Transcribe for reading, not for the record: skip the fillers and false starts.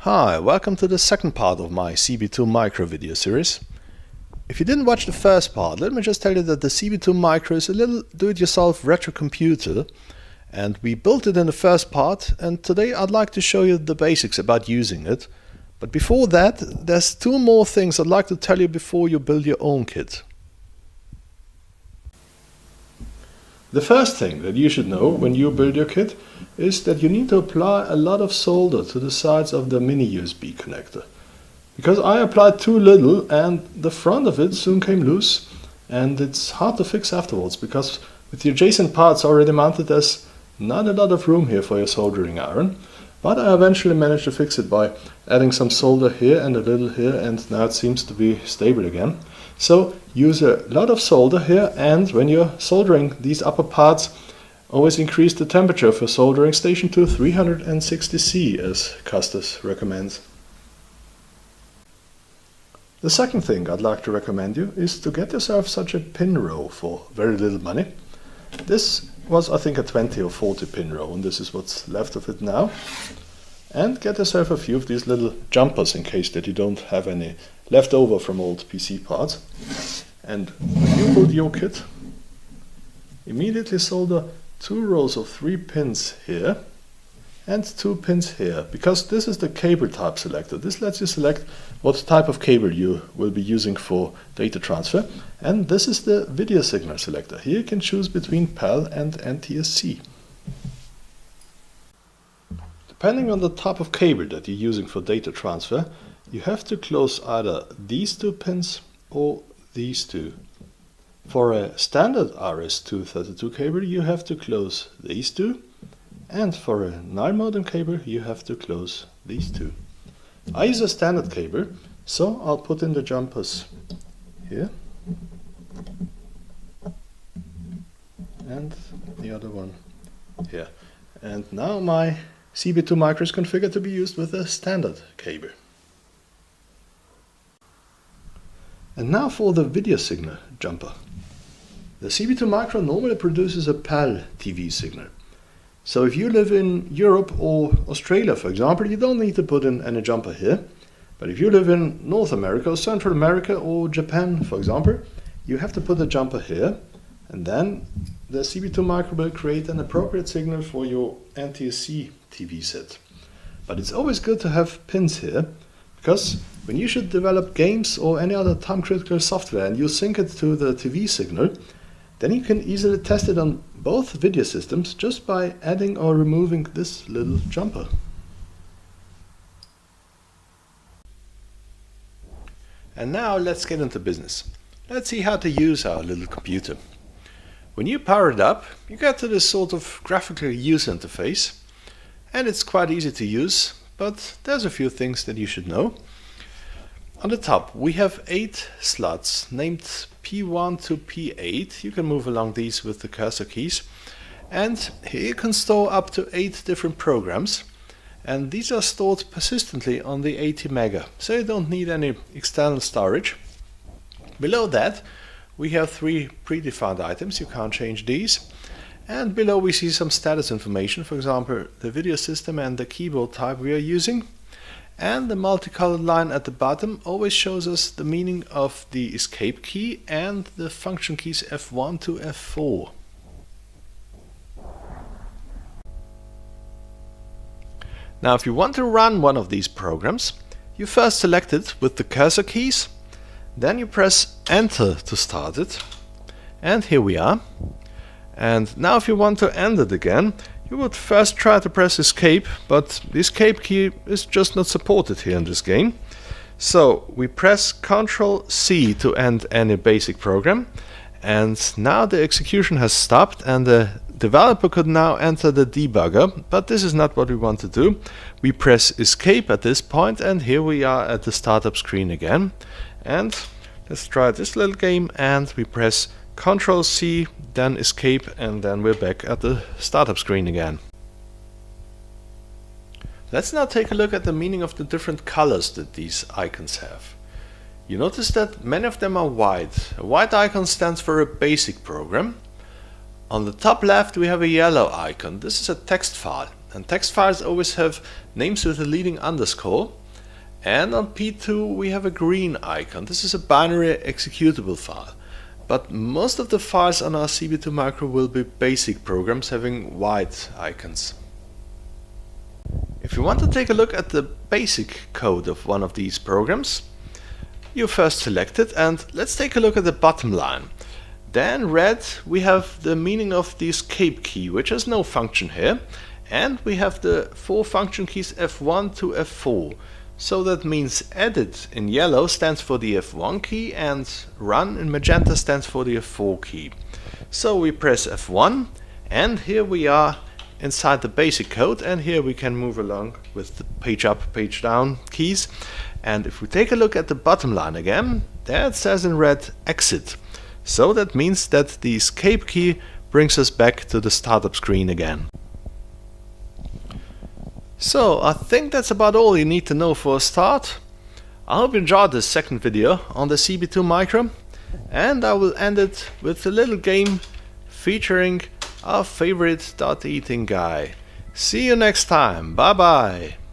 Hi, welcome to the second part of my CB2 micro video series. If you didn't watch the first part, let me just tell you that the CB2 micro is a little do-it-yourself retro computer, and we built it in the first part, and today I'd like to show you the basics about using it. But before that, there's two more things I'd like to tell you before you build your own kit. The first thing that you should know when you build your kit is that you need to apply a lot of solder to the sides of the mini USB connector. Because I applied too little and the front of it soon came loose, and it's hard to fix afterwards because with the adjacent parts already mounted there's not a lot of room here for your soldering iron. But I eventually managed to fix it by adding some solder here and a little here, and now it seems to be stable again. So use a lot of solder here, and when you're soldering these upper parts, always increase the temperature for soldering station to 360 C as Custis recommends. The second thing I'd like to recommend you is to get yourself such a pin row for very little money. This was, I think, a 20 or 40 pin row, and this is what's left of it now. And get yourself a few of these little jumpers in case that you don't have any left over from old PC parts. And when you build your kit, immediately solder 2 rows of 3 pins here and 2 pins here, because this is the cable type selector. This lets you select what type of cable you will be using for data transfer, and this is the video signal selector. Here you can choose between PAL and NTSC. Depending on the type of cable that you're using for data transfer, you have to close either these 2 pins or these 2. For a standard RS-232 cable you have to close these 2, and for a Nile modem cable you have to close these 2. I use a standard cable, so I'll put in the jumpers here and the other one here. And now my CB2 micro is configured to be used with a standard cable. And now for the video signal jumper. The CB2 micro normally produces a PAL TV signal. So if you live in Europe or Australia, for example, you don't need to put in any jumper here. But if you live in North America or Central America or Japan, for example, you have to put a jumper here, and then the CB2 micro will create an appropriate signal for your NTSC TV set. But it's always good to have pins here, because when you should develop games or any other time-critical software and you sync it to the TV signal, then you can easily test it on both video systems just by adding or removing this little jumper. And now let's get into business. Let's see how to use our little computer. When you power it up, you get to this sort of graphical user interface, and it's quite easy to use, but there's a few things that you should know. On the top we have 8 slots named P1 to P8. You can move along these with the cursor keys, and here you can store up to 8 different programs, and these are stored persistently on the 80 mega, so you don't need any external storage. Below that we have 3 predefined items, you can't change these, and below we see some status information, for example the video system and the keyboard type we are using. And the multicolored line at the bottom always shows us the meaning of the escape key and the function keys F1 to F4. Now if you want to run one of these programs, you first select it with the cursor keys, then you press enter to start it, and here we are. And now if you want to end it again, you would first try to press escape, but the escape key is just not supported here in this game. So we press Ctrl C to end any basic program, and now the execution has stopped and the developer could now enter the debugger, but this is not what we want to do. We press escape at this point, and here we are at the startup screen again. And let's try this little game, and we press Ctrl C, then escape, and then we're back at the startup screen again. Let's now take a look at the meaning of the different colors that these icons have. You notice that many of them are white. A white icon stands for a basic program. On the top left we have a yellow icon. This is a text file. And text files always have names with a leading underscore. And on P2 we have a green icon. This is a binary executable file. But most of the files on our CB2 micro will be basic programs having white icons. If you want to take a look at the basic code of one of these programs, you first select it, and let's take a look at the bottom line. Then red, we have the meaning of the escape key, which has no function here, and we have the 4 function keys F1 to F4. So that means edit in yellow stands for the F1 key and run in magenta stands for the F4 key. So we press F1 and here we are inside the basic code, and here we can move along with the page up, page down keys. And if we take a look at the bottom line again, there it says in red exit. So that means that the escape key brings us back to the startup screen again. So I think that's about all you need to know for a start. I hope you enjoyed this second video on the CB2 micro, and I will end it with a little game featuring our favorite dot eating guy. See you next time. Bye bye.